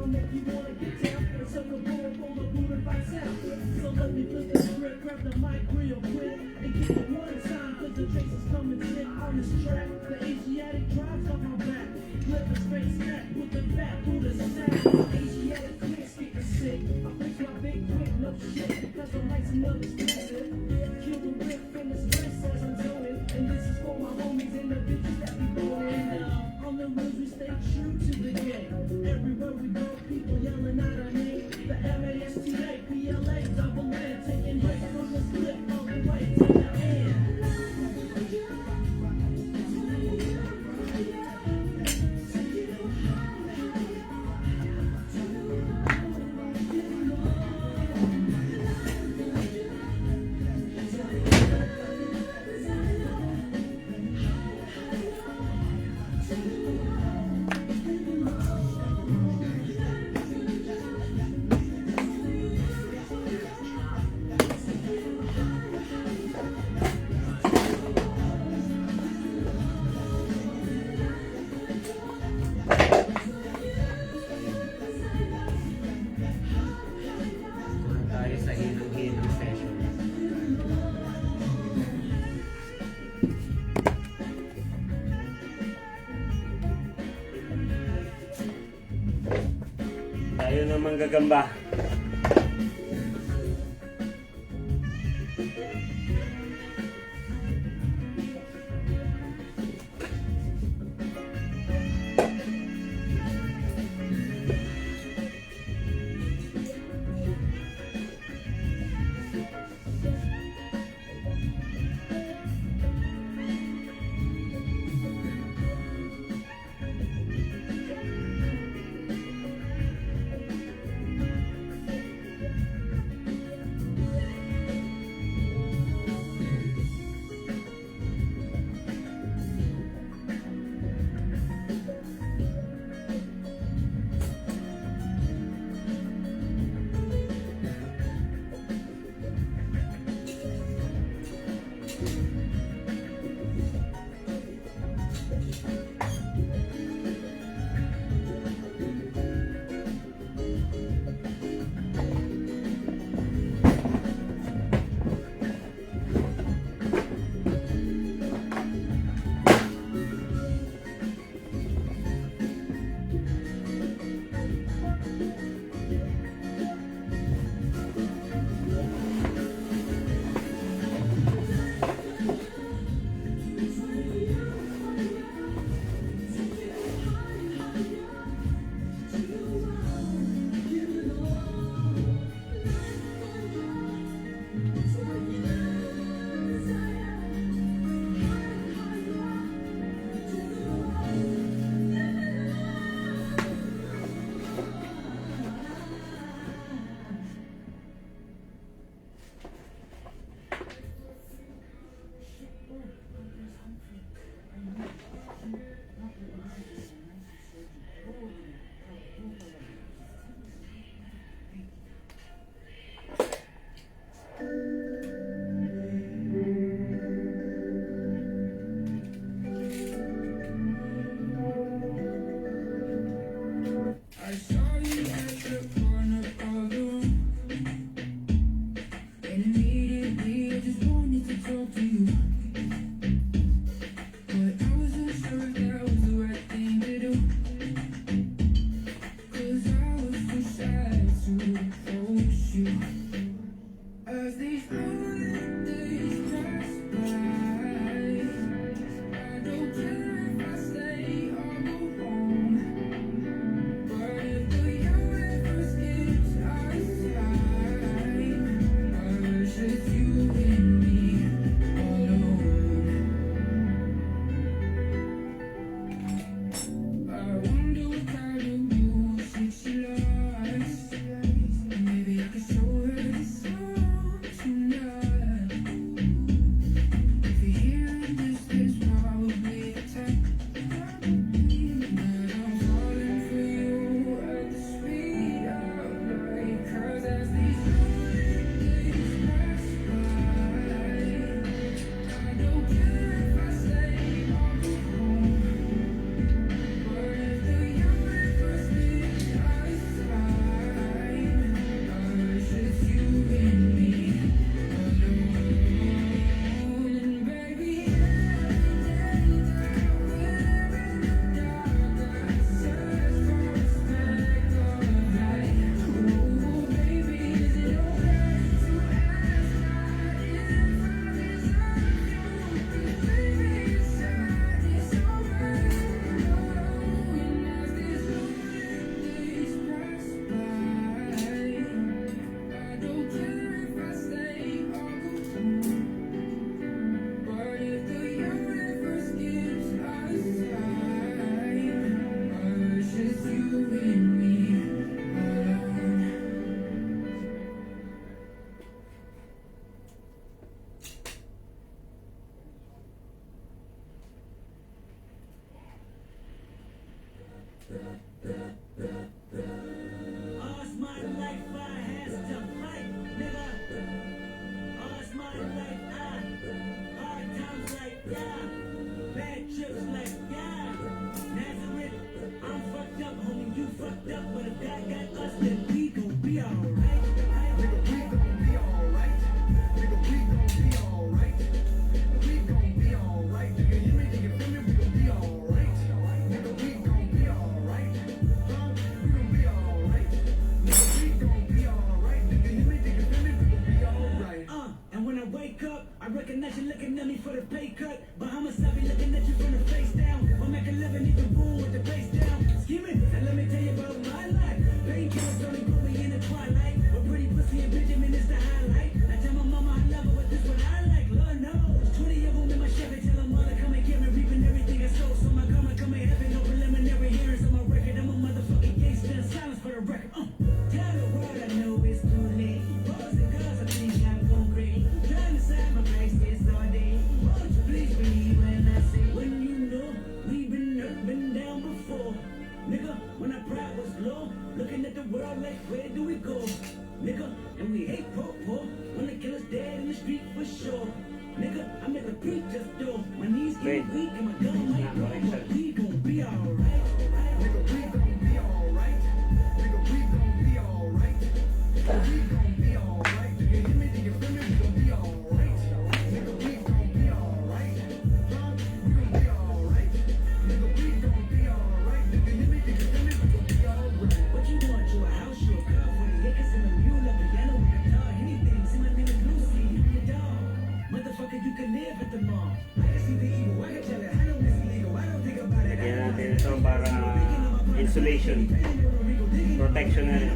make you wanna get down. And so we'll go up on the boot and lights out. So let me flip the script, grab the mic real quick, and give it one time, cause the trace is coming thick on this track. The Asiatic drives on my back. Flip the space back with the fat Buddha snack. Asiatic clicks getting sick. I fix my big quick, no shit, because the lights and others expensive. Kill the riff in the space as I'm doing. And this is for my homies and the bitches that be blowing. On the roads we stay true to the game. Everywhere we go, people yelling out our name. The MASTA, PLA, double N, taking hits from the split all the way to the end. Tuhan tayo sa hinang-hinang session. Tayo naman gagamba. record. Tell the world I know it's too late. Posting cause I think I'm going great. Trying to set my face this all day. Won't you please believe when I say, when you know we've been up and down before. Nigga, when our pride was low, looking at the world like, where do we go? Nigga, and we hate po-po, when the killer's dead in the street for sure. Nigga, I'm at the preacher's door, my knees get weak and my gun might blow, but we gon' be alright. Nigga, we gon' be alright. Nigga, we gon' be alright. Nigga, we gon' be alright. Do you hear me? Do you feel me? We gon' be alright. Nigga, we gon' be alright. Huh? We gon' be alright. Nigga, we gon' be alright. Do you hear me? Do you feel me? We gon' be alright. What you want? You a house, you a car, 40 acres and a mule, a piano, a guitar, anything. See my name is Lucy, I'm your dog. Motherfucker, you can live at the mall. I can see the evil, I can tell it, I know it's illegal, I don't think about it. Lagyan natin ito para insulation. Protection na rin.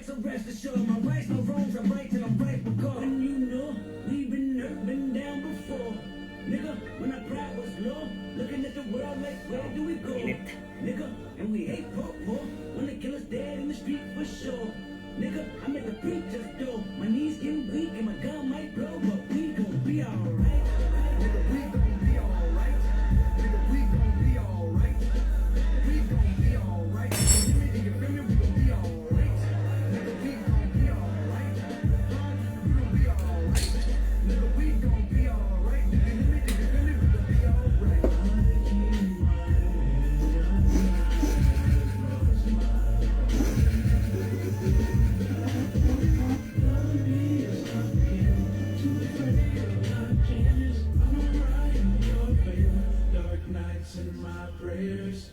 So rest assured, my rights, no wrongs, I'm right till I'm right because when you know we've been up and down before. Nigga, when our pride was low, looking at the world like, where do we go? Nigga, and we hate po-po, when the killer's dead in the street for sure. Nigga, I'm at the preacher's door, my knees getting weak and my gun might blow, but we gon' be alright. Nigga, we gon' be alright. Nigga, we gon' be alright. We gon' be alright. Do you hear me? Do you feel me? We gon' be alright. Nigga, we gon' be alright. Huh? We gon' be alright. Nigga, we gon' be alright. Do you hear me? Do you feel me? We gon' be alright.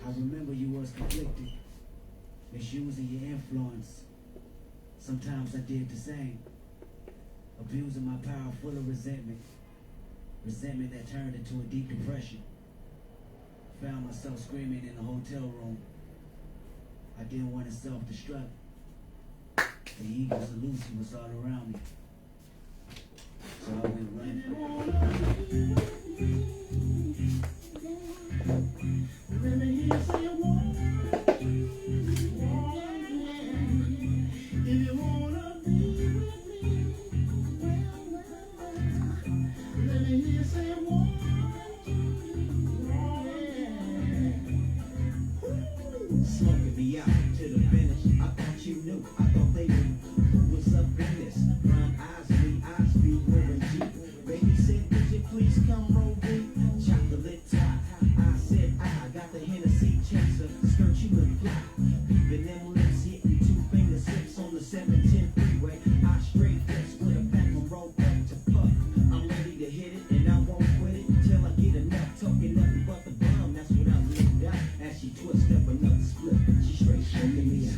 I remember you was conflicted, misusing your influence. Sometimes I did the same, abusing my power full of resentment. Resentment that turned into a deep depression. Found myself screaming in the hotel room. I didn't want to self-destruct. The eagles of Lucy was all around me. So I went running. Let me hear you say a word. If you wanna be with me, let me hear you say a word. Smoking me out to the finish. I thought you knew, I thought they knew who was up in this. Brown eyes, wearing G. Baby said, would you please come roll me? Chocolate tie. I said, I got the Hennessy chaser. Skirt, you look fly. Peeping them lips, hitting 2 finger sips on the 710 freeway. I straight flex with a pack of roll back to puff. I'm ready to hit it, and I won't quit it till I get enough. Talking nothing but the bum, that's what I lived out. As she twist up another split, she straight smoking me out.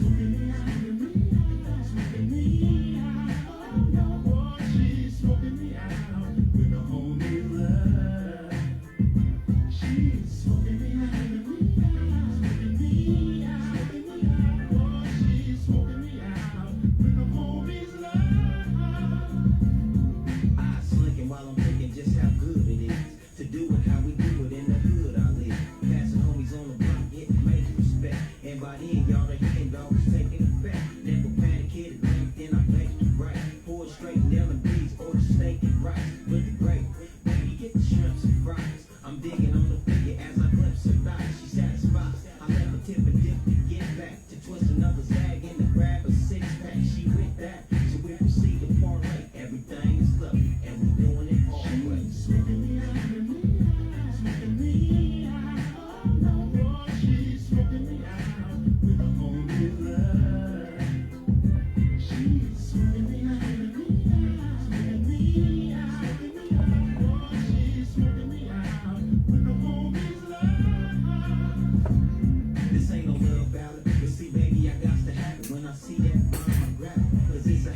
This ain't no love ballad, but see, baby, I got to have it. When I see that, I grab it, 'cause it's a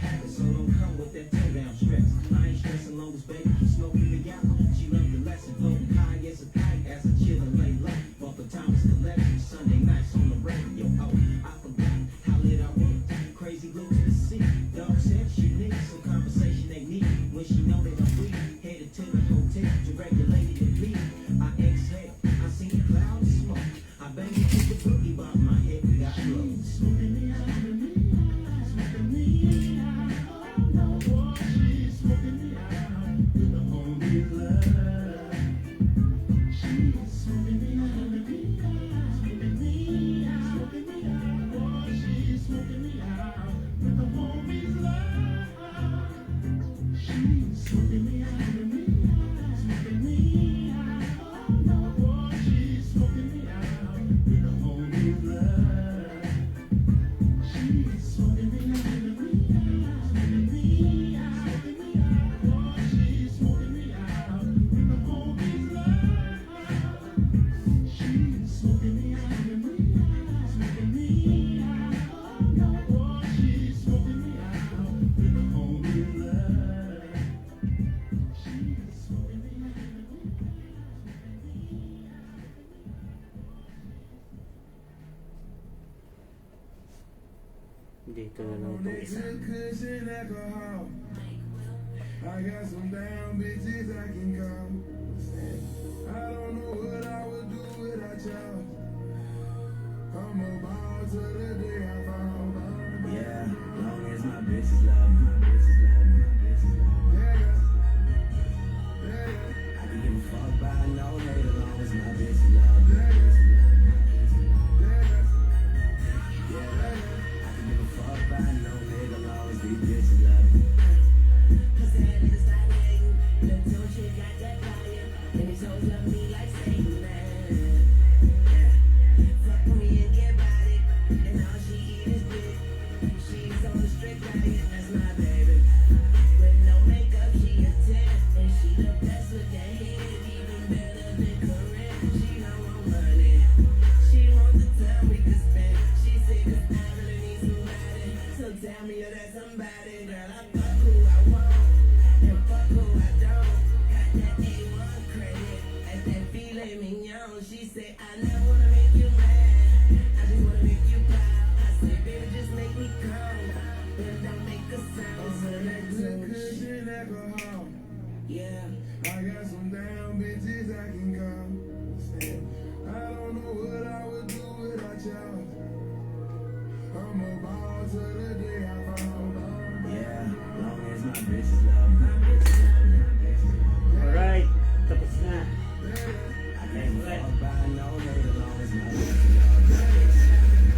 Dito na lang itong isa. Cushion alcohol. I got some down bitches I can call. I don't know what I would do without y'all. I'm a ball to the day I fall. Yeah, long as my bitches love me, my bitches love me, my bitches love me. Yeah, yeah, I can give a fuck by no hate, long as my bitches love me, my bitches love me, my bitches love me. yeah, Yeah, I can give a fuck by no nigga, long as these bitches love me. Cause that nigga stop hating. That toe chick got that fire. And these hoes love me like Satan, man. Yeah. Fuck with me and get about it. And all she eat is dick. She's on a strict diet, that's my baby. With no makeup, she a 10. And she the best with that head, even better than Corinne. She know I'm money. She wants the time we could spend. She said that I really need somebody. So tell me you're that somebody, girl. I fuck who I want and fuck who I don't. Got that A1 credit and that filet mignon. She said I never wanna make you mad. I just wanna make you proud. I said baby just make me come. Then don't make a sound. So let's yeah. do shit. Cushion alcohol. Yeah. I got some down bitches I can call. I don't know what I would do without y'all. I'm a ball to the day I fall. Yeah, long as my bitches love me, my bitches love me, my bitches love me. Alright, tapos na. I can't fuck by no hate, long as my bitches love me, my bitches love me.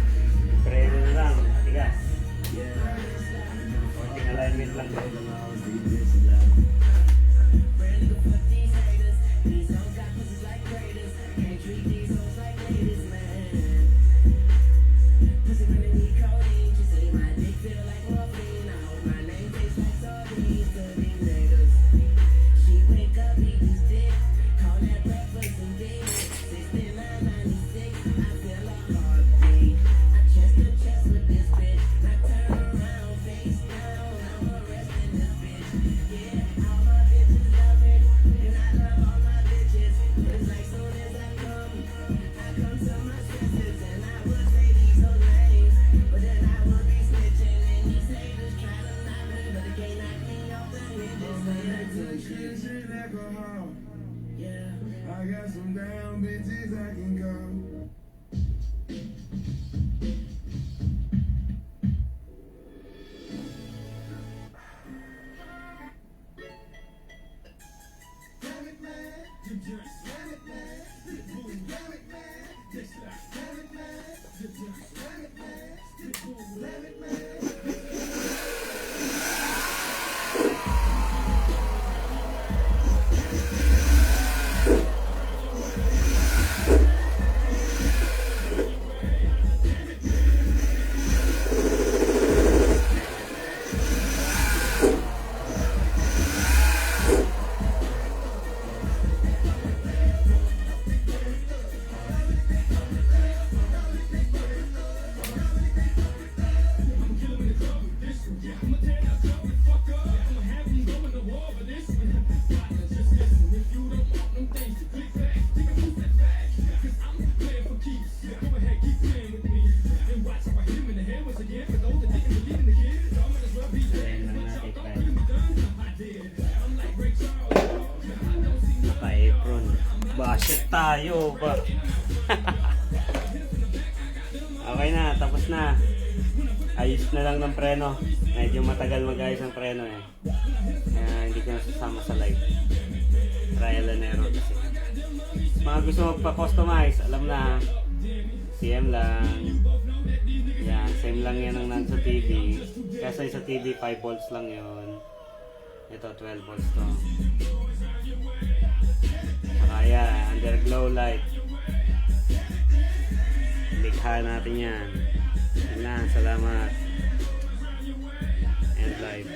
Preno na lang, tigas. Yeah, I can give a fuck Konting alignment lang. by no hate, long as these bitches love me. Brand nigga, fuck these haters. These hoes got pussies like craters. Can't treat these hoes like ladies, man. Pussy when they need codeine. She say my dick feel like morphine. I hope my name tastes like sardines to these niggas. She wake up, eat this dick. Call that breakfast and dinner. 69.96. I feel a heartbeat. I chest to chest with this bitch. Now turn around, face down. I'm arresting this bitch. Yeah, all my bitches love it, and I love all my bitches. It's like soon as I come to my senses, and I would say these are names, but then I would be snitching, and these haters try to knock me, but they can't knock me off the hinges. They like to shit. Cushion alcohol. Yeah. I got some down bitches I can call. Ayan lang natin, friend. Naka-apron. Bashet tayo ba? Okay na, tapos na. Ayos na lang ng preno. Medyo matagal mag-ayos ang preno eh. Kaya hindi ko nasasama sa live. Trial and error kasi. Mga gusto magpa-customize, alam na. CM lang. Yan, same lang yan ang nasa TV. Kasi sa TV, 5 volts lang yun. Ito, 12 volts to. Saka yan, underglow light. Likha natin yan. Yan lang, salamat. And live.